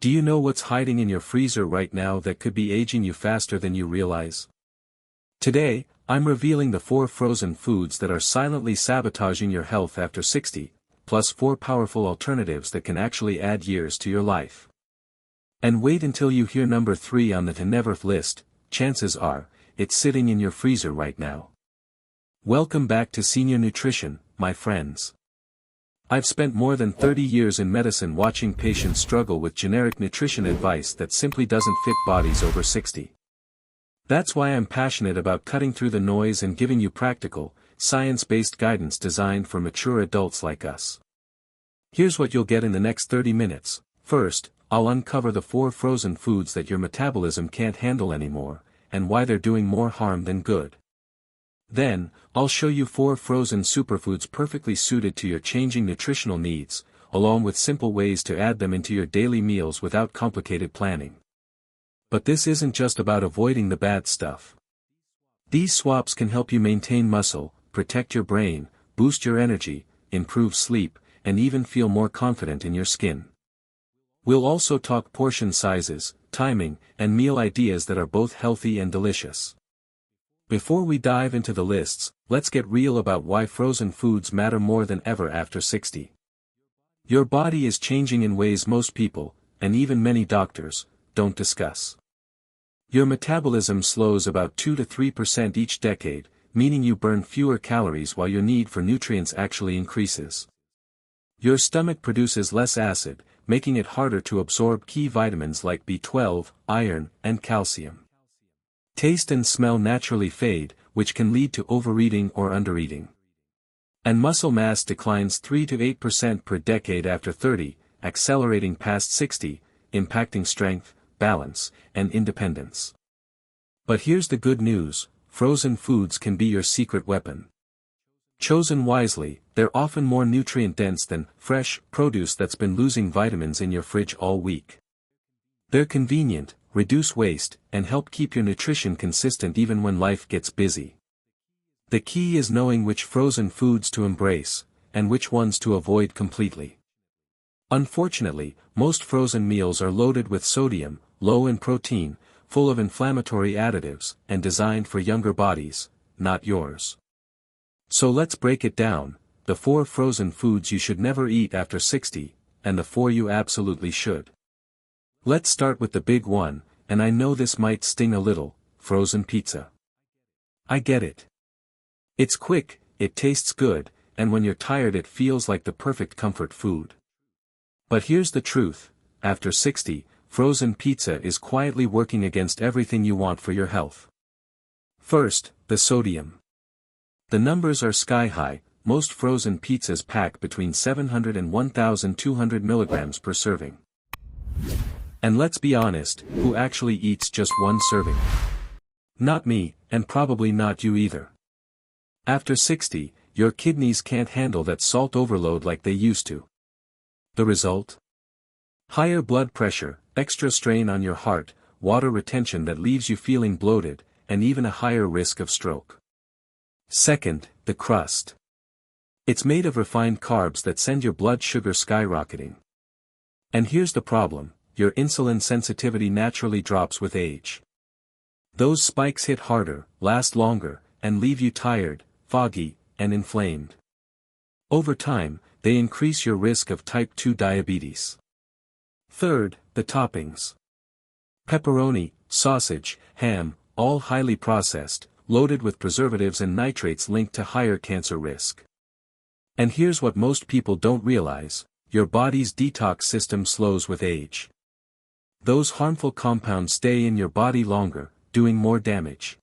Do you know what's hiding in your freezer right now that could be aging you faster than you realize? Today, I'm revealing the 4 frozen foods that are silently sabotaging your health after 60, plus 4 powerful alternatives that can actually add years to your life. And wait until you hear number 3 on the to never list. Chances are, it's sitting in your freezer right now. Welcome back to Senior Nutrition, my friends. I've spent more than 30 years in medicine watching patients struggle with generic nutrition advice that simply doesn't fit bodies over 60. That's why I'm passionate about cutting through the noise and giving you practical, science-based guidance designed for mature adults like us. Here's what you'll get in the next 30 minutes. First, I'll uncover the 4 frozen foods that your metabolism can't handle anymore, and why they're doing more harm than good. Then, I'll show you 4 frozen superfoods perfectly suited to your changing nutritional needs, along with simple ways to add them into your daily meals without complicated planning. But this isn't just about avoiding the bad stuff. These swaps can help you maintain muscle, protect your brain, boost your energy, improve sleep, and even feel more confident in your skin. We'll also talk portion sizes, timing, and meal ideas that are both healthy and delicious. Before we dive into the lists, let's get real about why frozen foods matter more than ever after 60. Your body is changing in ways most people, and even many doctors, don't discuss. Your metabolism slows about 2 to 3% each decade, meaning you burn fewer calories while your need for nutrients actually increases. Your stomach produces less acid, making it harder to absorb key vitamins like B12, iron, and calcium. Taste and smell naturally fade, which can lead to overeating or undereating. And muscle mass declines 3 to 8% per decade after 30, accelerating past 60, impacting strength, balance, and independence. But here's the good news: frozen foods can be your secret weapon. Chosen wisely, they're often more nutrient-dense than fresh produce that's been losing vitamins in your fridge all week. They're convenient, reduce waste, and help keep your nutrition consistent even when life gets busy. The key is knowing which frozen foods to embrace, and which ones to avoid completely. Unfortunately, most frozen meals are loaded with sodium, low in protein, full of inflammatory additives, and designed for younger bodies, not yours. So let's break it down: the 4 frozen foods you should never eat after 60, and the 4 you absolutely should. Let's start with the big one, and I know this might sting a little: frozen pizza. I get it. It's quick, it tastes good, and when you're tired it feels like the perfect comfort food. But here's the truth: after 60, frozen pizza is quietly working against everything you want for your health. First, the sodium. The numbers are sky high. Most frozen pizzas pack between 700 and 1,200 milligrams per serving. And let's be honest, who actually eats just one serving? Not me, and probably not you either. After 60, your kidneys can't handle that salt overload like they used to. The result? Higher blood pressure, extra strain on your heart, water retention that leaves you feeling bloated, and even a higher risk of stroke. Second, the crust. It's made of refined carbs that send your blood sugar skyrocketing. And here's the problem: your insulin sensitivity naturally drops with age. Those spikes hit harder, last longer, and leave you tired, foggy, and inflamed. Over time, they increase your risk of type 2 diabetes. Third, the toppings. Pepperoni, sausage, ham, all highly processed, loaded with preservatives and nitrates linked to higher cancer risk. And here's what most people don't realize: your body's detox system slows with age. Those harmful compounds stay in your body longer, doing more damage.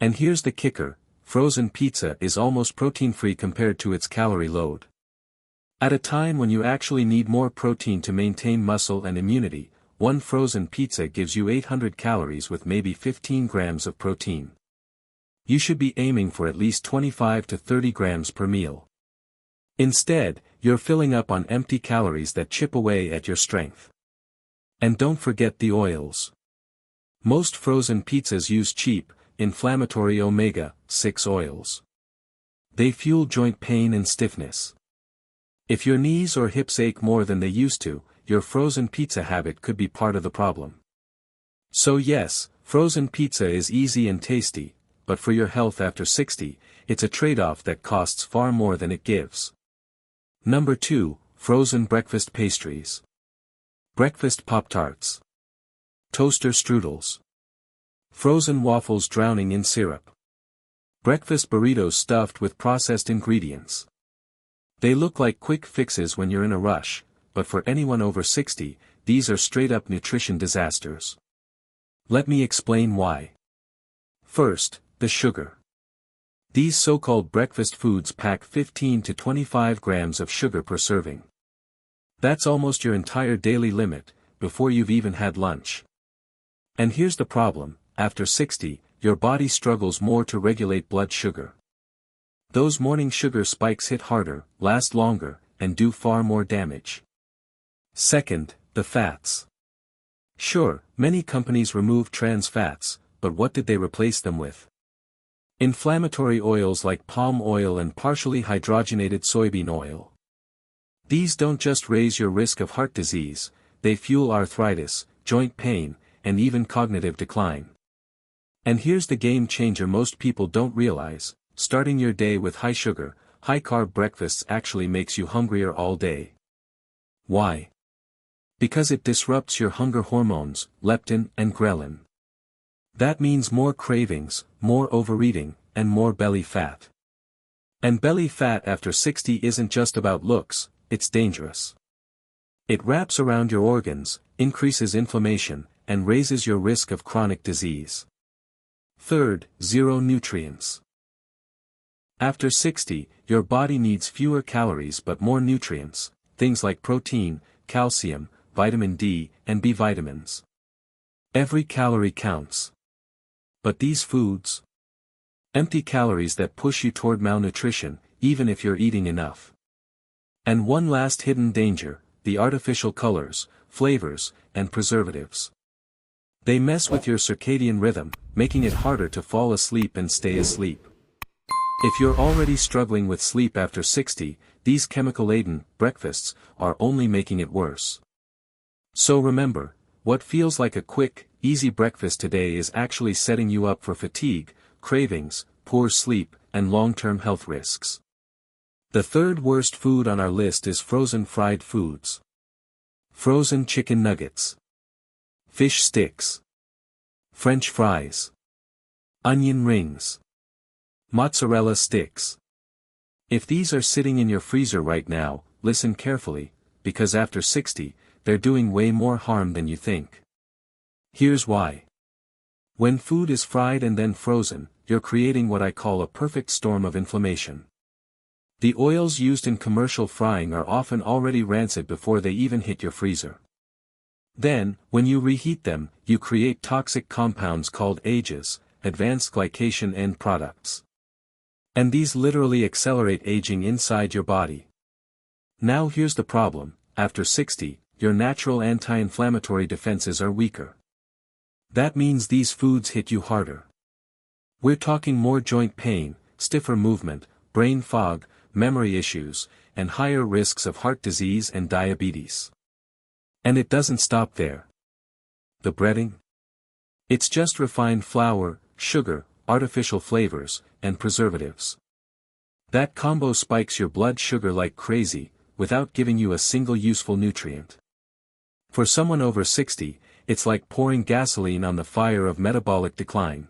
And here's the kicker: frozen pizza is almost protein-free compared to its calorie load. At a time when you actually need more protein to maintain muscle and immunity, one frozen pizza gives you 800 calories with maybe 15 grams of protein. You should be aiming for at least 25 to 30 grams per meal. Instead, you're filling up on empty calories that chip away at your strength. And don't forget the oils. Most frozen pizzas use cheap, inflammatory omega-6 oils. They fuel joint pain and stiffness. If your knees or hips ache more than they used to, your frozen pizza habit could be part of the problem. So yes, frozen pizza is easy and tasty, but for your health after 60, it's a trade-off that costs far more than it gives. Number 2, frozen breakfast pastries. Breakfast Pop-Tarts. Toaster strudels. Frozen waffles drowning in syrup. Breakfast burritos stuffed with processed ingredients. They look like quick fixes when you're in a rush, but for anyone over 60, these are straight-up nutrition disasters. Let me explain why. First, the sugar. These so-called breakfast foods pack 15 to 25 grams of sugar per serving. That's almost your entire daily limit, before you've even had lunch. And here's the problem, after 60, your body struggles more to regulate blood sugar. Those morning sugar spikes hit harder, last longer, and do far more damage. Second, the fats. Sure, many companies remove trans fats, but what did they replace them with? Inflammatory oils like palm oil and partially hydrogenated soybean oil. These don't just raise your risk of heart disease, they fuel arthritis, joint pain, and even cognitive decline. And here's the game changer most people don't realize, starting your day with high sugar, high carb breakfasts actually makes you hungrier all day. Why? Because it disrupts your hunger hormones, leptin and ghrelin. That means more cravings, more overeating, and more belly fat. And belly fat after 60 isn't just about looks, it's dangerous. It wraps around your organs, increases inflammation, and raises your risk of chronic disease. Third, zero nutrients. After 60, your body needs fewer calories but more nutrients, things like protein, calcium, vitamin D, and B vitamins. Every calorie counts. But these foods? Empty calories that push you toward malnutrition, even if you're eating enough. And one last hidden danger, the artificial colors, flavors, and preservatives. They mess with your circadian rhythm, making it harder to fall asleep and stay asleep. If you're already struggling with sleep after 60, these chemical-laden breakfasts are only making it worse. So remember, what feels like a quick, easy breakfast today is actually setting you up for fatigue, cravings, poor sleep, and long-term health risks. The third worst food on our list is frozen fried foods. Frozen chicken nuggets. Fish sticks. French fries. Onion rings. Mozzarella sticks. If these are sitting in your freezer right now, listen carefully, because after 60, they're doing way more harm than you think. Here's why. When food is fried and then frozen, you're creating what I call a perfect storm of inflammation. The oils used in commercial frying are often already rancid before they even hit your freezer. Then, when you reheat them, you create toxic compounds called AGEs, advanced glycation end products. And these literally accelerate aging inside your body. Now here's the problem, after 60, your natural anti-inflammatory defenses are weaker. That means these foods hit you harder. We're talking more joint pain, stiffer movement, brain fog, memory issues, and higher risks of heart disease and diabetes. And it doesn't stop there. The breading? It's just refined flour, sugar, artificial flavors, and preservatives. That combo spikes your blood sugar like crazy, without giving you a single useful nutrient. For someone over 60, it's like pouring gasoline on the fire of metabolic decline.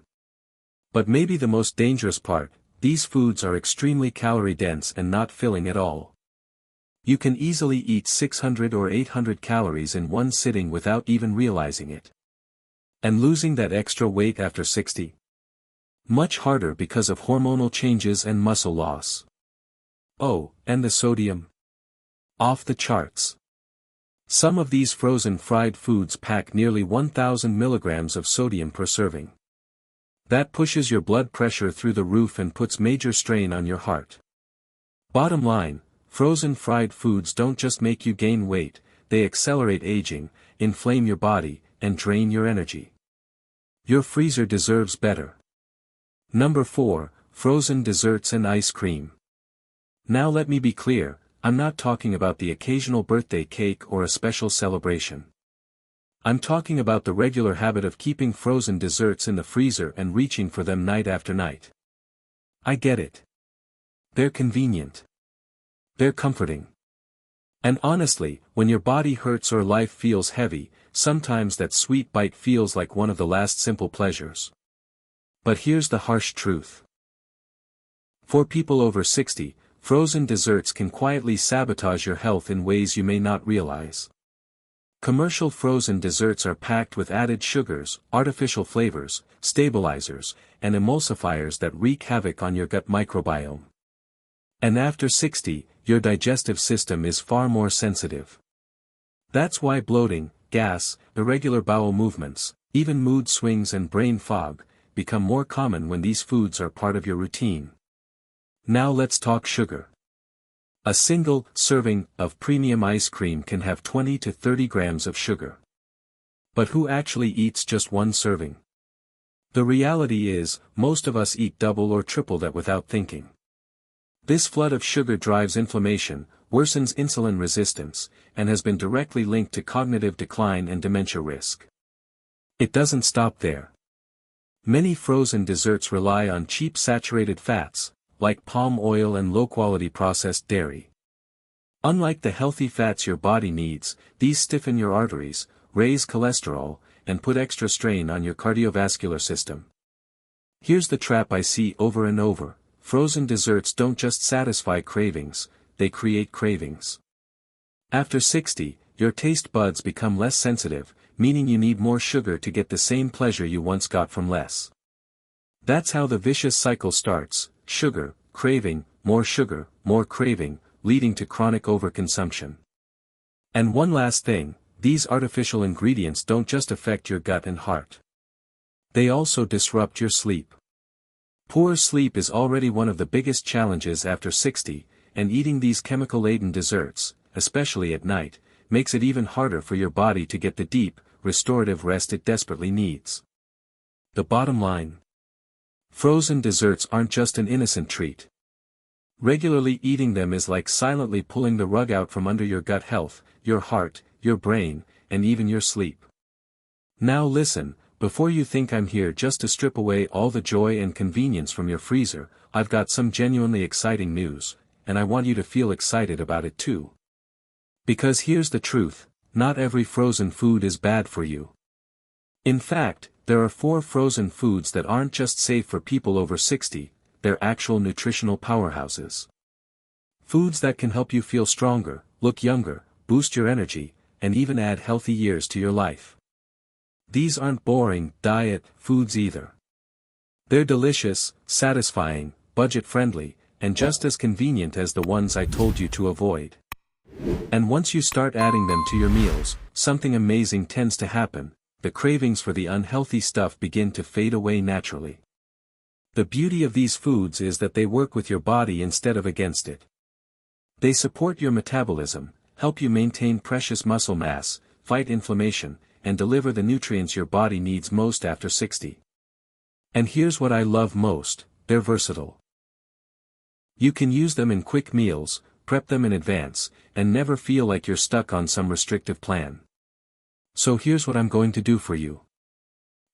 But maybe the most dangerous part, these foods are extremely calorie-dense and not filling at all. You can easily eat 600 or 800 calories in one sitting without even realizing it. And losing that extra weight after 60? Much harder because of hormonal changes and muscle loss. Oh, and the sodium? Off the charts. Some of these frozen fried foods pack nearly 1,000 milligrams of sodium per serving. That pushes your blood pressure through the roof and puts major strain on your heart. Bottom line, frozen fried foods don't just make you gain weight, they accelerate aging, inflame your body, and drain your energy. Your freezer deserves better. Number 4, frozen desserts and ice cream. Now let me be clear, I'm not talking about the occasional birthday cake or a special celebration. I'm talking about the regular habit of keeping frozen desserts in the freezer and reaching for them night after night. I get it. They're convenient. They're comforting. And honestly, when your body hurts or life feels heavy, sometimes that sweet bite feels like one of the last simple pleasures. But here's the harsh truth. For people over 60, frozen desserts can quietly sabotage your health in ways you may not realize. Commercial frozen desserts are packed with added sugars, artificial flavors, stabilizers, and emulsifiers that wreak havoc on your gut microbiome. And after 60, your digestive system is far more sensitive. That's why bloating, gas, irregular bowel movements, even mood swings and brain fog, become more common when these foods are part of your routine. Now let's talk sugar. A single serving of premium ice cream can have 20 to 30 grams of sugar. But who actually eats just one serving? The reality is, most of us eat double or triple that without thinking. This flood of sugar drives inflammation, worsens insulin resistance, and has been directly linked to cognitive decline and dementia risk. It doesn't stop there. Many frozen desserts rely on cheap saturated fats, like palm oil and low-quality processed dairy. Unlike the healthy fats your body needs, these stiffen your arteries, raise cholesterol, and put extra strain on your cardiovascular system. Here's the trap I see over and over: frozen desserts don't just satisfy cravings, they create cravings. After 60, your taste buds become less sensitive, meaning you need more sugar to get the same pleasure you once got from less. That's how the vicious cycle starts: sugar, craving, more craving, leading to chronic overconsumption. And one last thing, these artificial ingredients don't just affect your gut and heart. They also disrupt your sleep. Poor sleep is already one of the biggest challenges after 60, and eating these chemical-laden desserts, especially at night, makes it even harder for your body to get the deep, restorative rest it desperately needs. The bottom line: frozen desserts aren't just an innocent treat. Regularly eating them is like silently pulling the rug out from under your gut health, your heart, your brain, and even your sleep. Now listen, before you think I'm here just to strip away all the joy and convenience from your freezer, I've got some genuinely exciting news, and I want you to feel excited about it too. Because here's the truth: not every frozen food is bad for you. In fact, there are 4 frozen foods that aren't just safe for people over 60, they're actual nutritional powerhouses. Foods that can help you feel stronger, look younger, boost your energy, and even add healthy years to your life. These aren't boring diet foods either. They're delicious, satisfying, budget-friendly, and just as convenient as the ones I told you to avoid. And once you start adding them to your meals, something amazing tends to happen: the cravings for the unhealthy stuff begin to fade away naturally. The beauty of these foods is that they work with your body instead of against it. They support your metabolism, help you maintain precious muscle mass, fight inflammation, and deliver the nutrients your body needs most after 60. And here's what I love most: they're versatile. You can use them in quick meals, prep them in advance, and never feel like you're stuck on some restrictive plan. So here's what I'm going to do for you.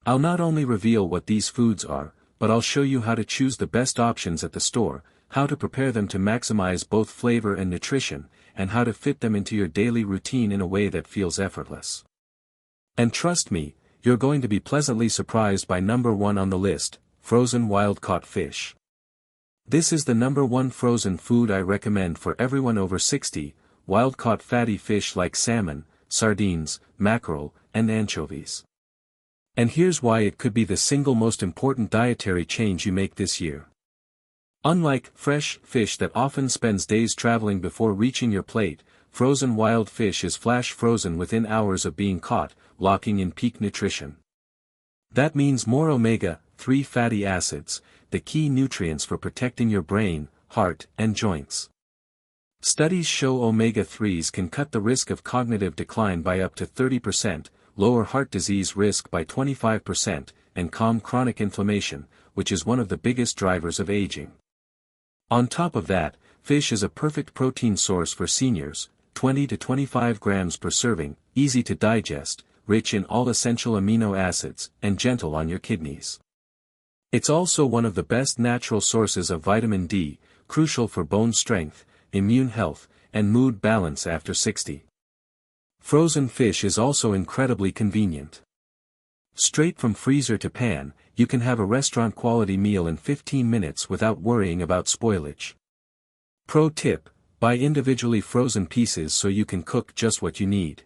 I'll not only reveal what these foods are, but I'll show you how to choose the best options at the store, how to prepare them to maximize both flavor and nutrition, and how to fit them into your daily routine in a way that feels effortless. And trust me, you're going to be pleasantly surprised by number 1 on the list: frozen wild-caught fish. This is the number 1 frozen food I recommend for everyone over 60, wild-caught fatty fish like salmon, sardines, mackerel, and anchovies. And here's why it could be the single most important dietary change you make this year. Unlike fresh fish that often spends days traveling before reaching your plate, frozen wild fish is flash frozen within hours of being caught, locking in peak nutrition. That means more omega-3 fatty acids, the key nutrients for protecting your brain, heart, and joints. Studies show omega-3s can cut the risk of cognitive decline by up to 30%, lower heart disease risk by 25%, and calm chronic inflammation, which is one of the biggest drivers of aging. On top of that, fish is a perfect protein source for seniors, 20 to 25 grams per serving, easy to digest, rich in all essential amino acids, and gentle on your kidneys. It's also one of the best natural sources of vitamin D, crucial for bone strength, immune health, and mood balance after 60. Frozen fish is also incredibly convenient. Straight from freezer to pan, you can have a restaurant-quality meal in 15 minutes without worrying about spoilage. Pro tip: buy individually frozen pieces so you can cook just what you need.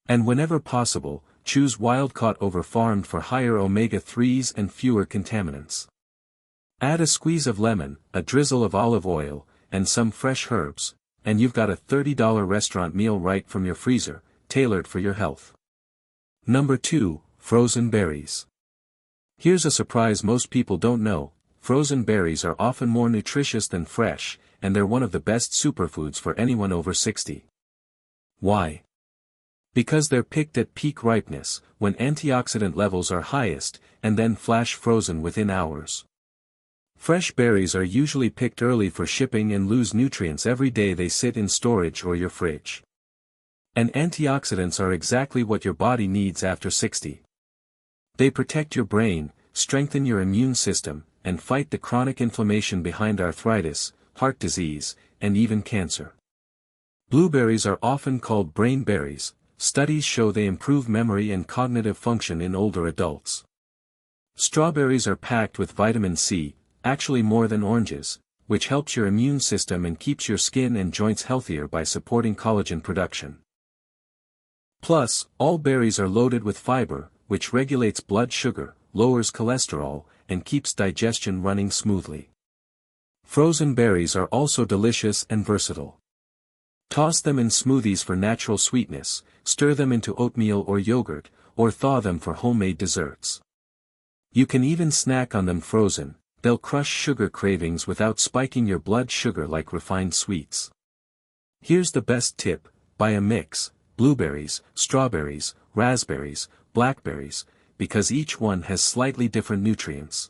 And whenever possible, choose wild-caught over farmed for higher omega-3s and fewer contaminants. Add a squeeze of lemon, a drizzle of olive oil, and some fresh herbs, and you've got a $30 restaurant meal right from your freezer, tailored for your health. Number 2, frozen berries. Here's a surprise most people don't know: frozen berries are often more nutritious than fresh, and they're one of the best superfoods for anyone over 60. Why? Because they're picked at peak ripeness, when antioxidant levels are highest, and then flash frozen within hours. Fresh berries are usually picked early for shipping and lose nutrients every day they sit in storage or your fridge. And antioxidants are exactly what your body needs after 60. They protect your brain, strengthen your immune system, and fight the chronic inflammation behind arthritis, heart disease, and even cancer. Blueberries are often called brain berries. Studies show they improve memory and cognitive function in older adults. Strawberries are packed with vitamin C, actually more than oranges, which helps your immune system and keeps your skin and joints healthier by supporting collagen production. Plus, all berries are loaded with fiber, which regulates blood sugar, lowers cholesterol, and keeps digestion running smoothly. Frozen berries are also delicious and versatile. Toss them in smoothies for natural sweetness, stir them into oatmeal or yogurt, or thaw them for homemade desserts. You can even snack on them frozen. They'll crush sugar cravings without spiking your blood sugar like refined sweets. Here's the best tip: buy a mix: blueberries, strawberries, raspberries, blackberries, because each one has slightly different nutrients.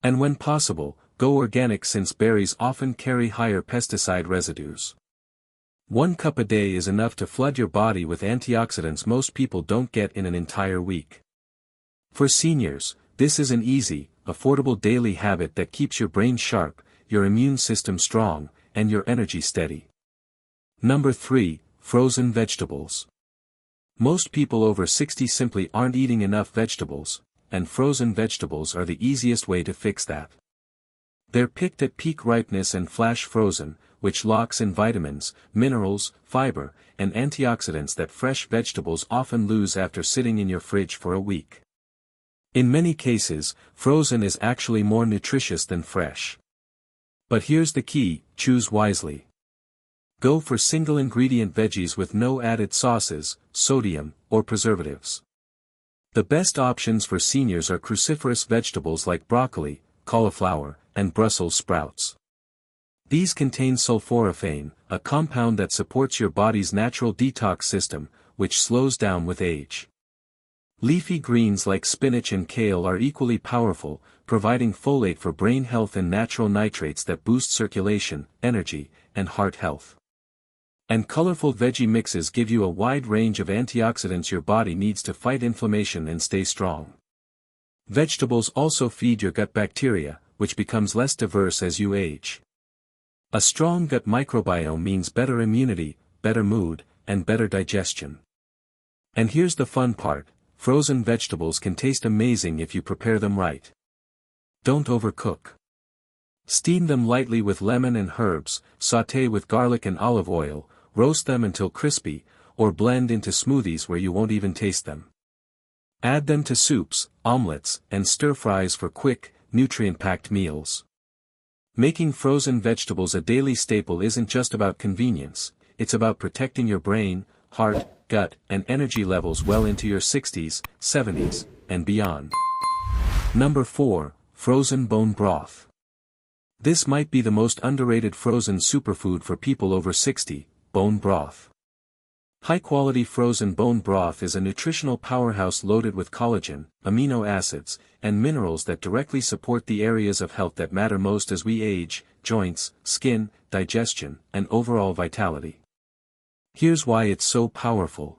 And when possible, go organic since berries often carry higher pesticide residues. 1 cup a day is enough to flood your body with antioxidants most people don't get in an entire week. For seniors, this is an easy, affordable daily habit that keeps your brain sharp, your immune system strong, and your energy steady. Number 3, frozen vegetables. Most people over 60 simply aren't eating enough vegetables, and frozen vegetables are the easiest way to fix that. They're picked at peak ripeness and flash frozen, which locks in vitamins, minerals, fiber, and antioxidants that fresh vegetables often lose after sitting in your fridge for a week. In many cases, frozen is actually more nutritious than fresh. But here's the key: choose wisely. Go for single-ingredient veggies with no added sauces, sodium, or preservatives. The best options for seniors are cruciferous vegetables like broccoli, cauliflower, and Brussels sprouts. These contain sulforaphane, a compound that supports your body's natural detox system, which slows down with age. Leafy greens like spinach and kale are equally powerful, providing folate for brain health and natural nitrates that boost circulation, energy, and heart health. And colorful veggie mixes give you a wide range of antioxidants your body needs to fight inflammation and stay strong. Vegetables also feed your gut bacteria, which becomes less diverse as you age. A strong gut microbiome means better immunity, better mood, and better digestion. And here's the fun part: frozen vegetables can taste amazing if you prepare them right. Don't overcook. Steam them lightly with lemon and herbs, sauté with garlic and olive oil, roast them until crispy, or blend into smoothies where you won't even taste them. Add them to soups, omelets, and stir-fries for quick, nutrient-packed meals. Making frozen vegetables a daily staple isn't just about convenience, it's about protecting your brain, heart, gut, and energy levels well into your 60s, 70s, and beyond. Number 4, frozen bone broth. This might be the most underrated frozen superfood for people over 60, bone broth. High-quality frozen bone broth is a nutritional powerhouse loaded with collagen, amino acids, and minerals that directly support the areas of health that matter most as we age: joints, skin, digestion, and overall vitality. Here's why it's so powerful.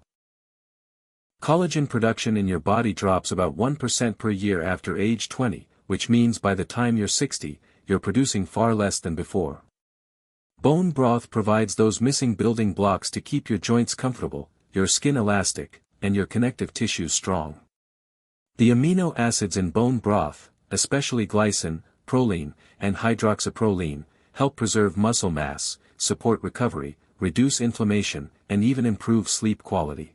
Collagen production in your body drops about 1% per year after age 20, which means by the time you're 60, you're producing far less than before. Bone broth provides those missing building blocks to keep your joints comfortable, your skin elastic, and your connective tissues strong. The amino acids in bone broth, especially glycine, proline, and hydroxyproline, help preserve muscle mass, support recovery, reduce inflammation, and even improve sleep quality.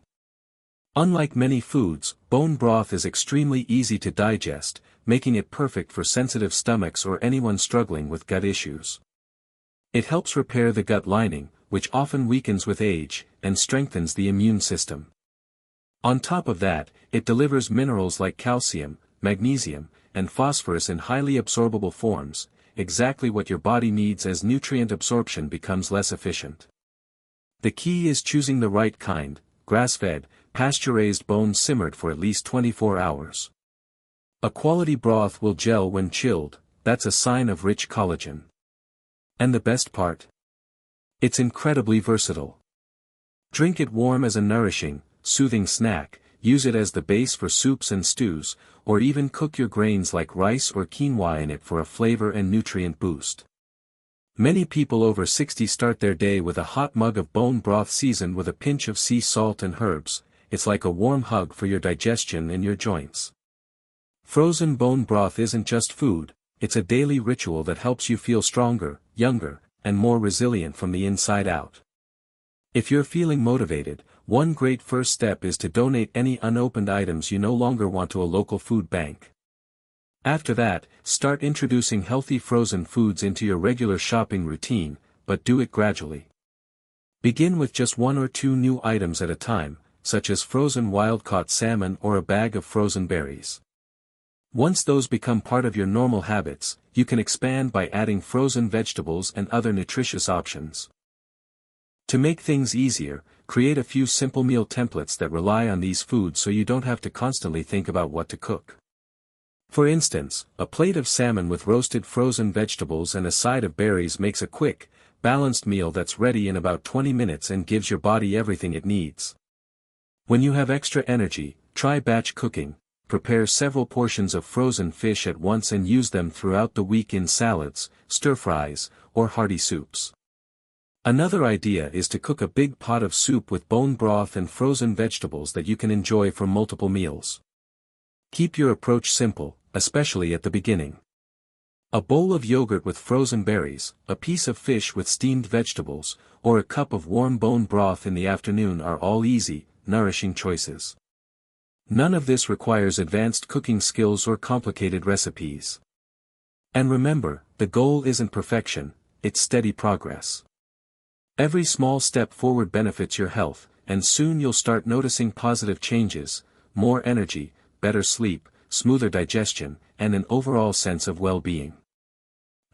Unlike many foods, bone broth is extremely easy to digest, making it perfect for sensitive stomachs or anyone struggling with gut issues. It helps repair the gut lining, which often weakens with age, and strengthens the immune system. On top of that, it delivers minerals like calcium, magnesium, and phosphorus in highly absorbable forms, exactly what your body needs as nutrient absorption becomes less efficient. The key is choosing the right kind, grass-fed, pasture-raised bone simmered for at least 24 hours. A quality broth will gel when chilled, that's a sign of rich collagen. And the best part? It's incredibly versatile. Drink it warm as a nourishing, soothing snack, use it as the base for soups and stews, or even cook your grains like rice or quinoa in it for a flavor and nutrient boost. Many people over 60 start their day with a hot mug of bone broth seasoned with a pinch of sea salt and herbs. It's like a warm hug for your digestion and your joints. Frozen bone broth isn't just food, it's a daily ritual that helps you feel stronger, younger, and more resilient from the inside out. If you're feeling motivated, one great first step is to donate any unopened items you no longer want to a local food bank. After that, start introducing healthy frozen foods into your regular shopping routine, but do it gradually. Begin with just 1 or 2 new items at a time, such as frozen wild-caught salmon or a bag of frozen berries. Once those become part of your normal habits, you can expand by adding frozen vegetables and other nutritious options. To make things easier, create a few simple meal templates that rely on these foods so you don't have to constantly think about what to cook. For instance, a plate of salmon with roasted frozen vegetables and a side of berries makes a quick, balanced meal that's ready in about 20 minutes and gives your body everything it needs. When you have extra energy, try batch cooking, prepare several portions of frozen fish at once and use them throughout the week in salads, stir-fries, or hearty soups. Another idea is to cook a big pot of soup with bone broth and frozen vegetables that you can enjoy for multiple meals. Keep your approach simple, especially at the beginning. A bowl of yogurt with frozen berries, a piece of fish with steamed vegetables, or a cup of warm bone broth in the afternoon are all easy, nourishing choices. None of this requires advanced cooking skills or complicated recipes. And remember, the goal isn't perfection, it's steady progress. Every small step forward benefits your health, and soon you'll start noticing positive changes, more energy, better sleep, smoother digestion, and an overall sense of well-being.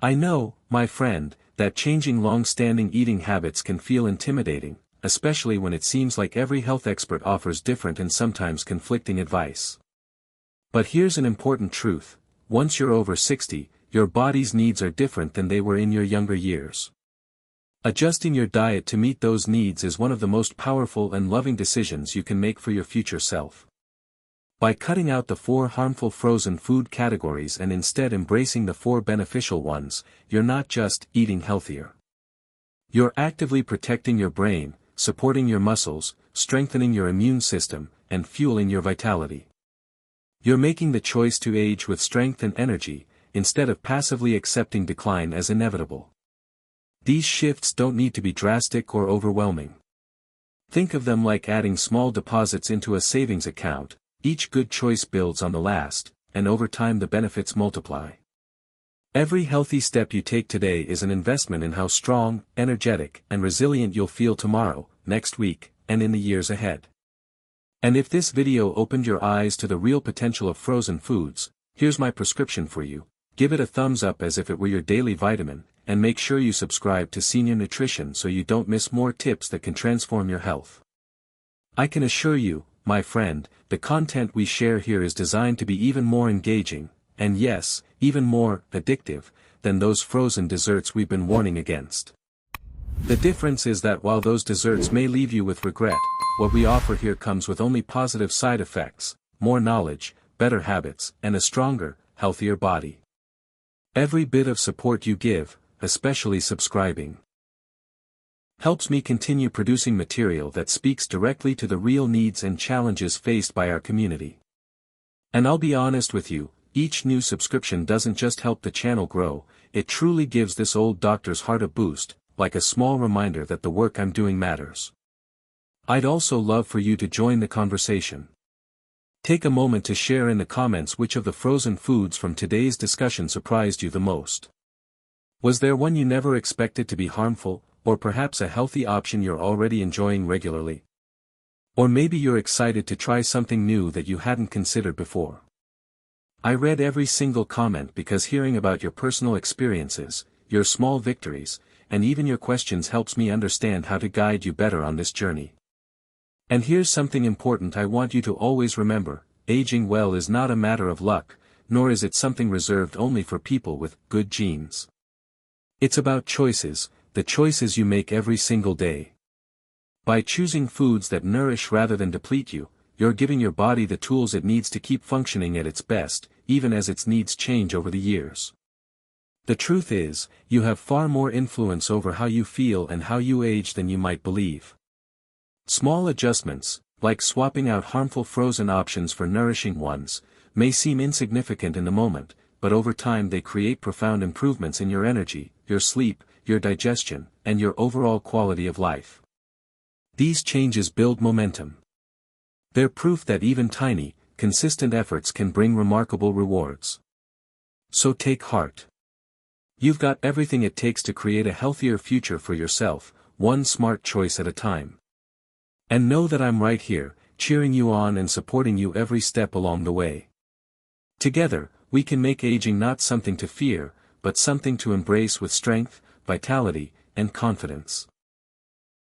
I know, my friend, that changing long-standing eating habits can feel intimidating, especially when it seems like every health expert offers different and sometimes conflicting advice. But here's an important truth: once you're over 60, your body's needs are different than they were in your younger years. Adjusting your diet to meet those needs is one of the most powerful and loving decisions you can make for your future self. By cutting out the 4 harmful frozen food categories and instead embracing the 4 beneficial ones, you're not just eating healthier. You're actively protecting your brain, supporting your muscles, strengthening your immune system, and fueling your vitality. You're making the choice to age with strength and energy, instead of passively accepting decline as inevitable. These shifts don't need to be drastic or overwhelming. Think of them like adding small deposits into a savings account. Each good choice builds on the last, and over time the benefits multiply. Every healthy step you take today is an investment in how strong, energetic, and resilient you'll feel tomorrow, next week, and in the years ahead. And if this video opened your eyes to the real potential of frozen foods, here's my prescription for you: give it a thumbs up as if it were your daily vitamin, and make sure you subscribe to Senior Nutrition so you don't miss more tips that can transform your health. I can assure you, my friend, the content we share here is designed to be even more engaging, and yes, even more addictive, than those frozen desserts we've been warning against. The difference is that while those desserts may leave you with regret, what we offer here comes with only positive side effects, more knowledge, better habits, and a stronger, healthier body. Every bit of support you give, especially subscribing, helps me continue producing material that speaks directly to the real needs and challenges faced by our community. And I'll be honest with you, each new subscription doesn't just help the channel grow, it truly gives this old doctor's heart a boost, like a small reminder that the work I'm doing matters. I'd also love for you to join the conversation. Take a moment to share in the comments which of the frozen foods from today's discussion surprised you the most. Was there one you never expected to be harmful, or perhaps a healthy option you're already enjoying regularly? Or maybe you're excited to try something new that you hadn't considered before. I read every single comment because hearing about your personal experiences, your small victories, and even your questions helps me understand how to guide you better on this journey. And here's something important I want you to always remember: aging well is not a matter of luck, nor is it something reserved only for people with good genes. It's about choices, the choices you make every single day. By choosing foods that nourish rather than deplete you, you're giving your body the tools it needs to keep functioning at its best, even as its needs change over the years. The truth is, you have far more influence over how you feel and how you age than you might believe. Small adjustments, like swapping out harmful frozen options for nourishing ones, may seem insignificant in the moment, but over time they create profound improvements in your energy, your sleep, your digestion, and your overall quality of life. These changes build momentum. They're proof that even tiny, consistent efforts can bring remarkable rewards. So take heart. You've got everything it takes to create a healthier future for yourself, one smart choice at a time. And know that I'm right here, cheering you on and supporting you every step along the way. Together, we can make aging not something to fear, but something to embrace with strength, vitality, and confidence.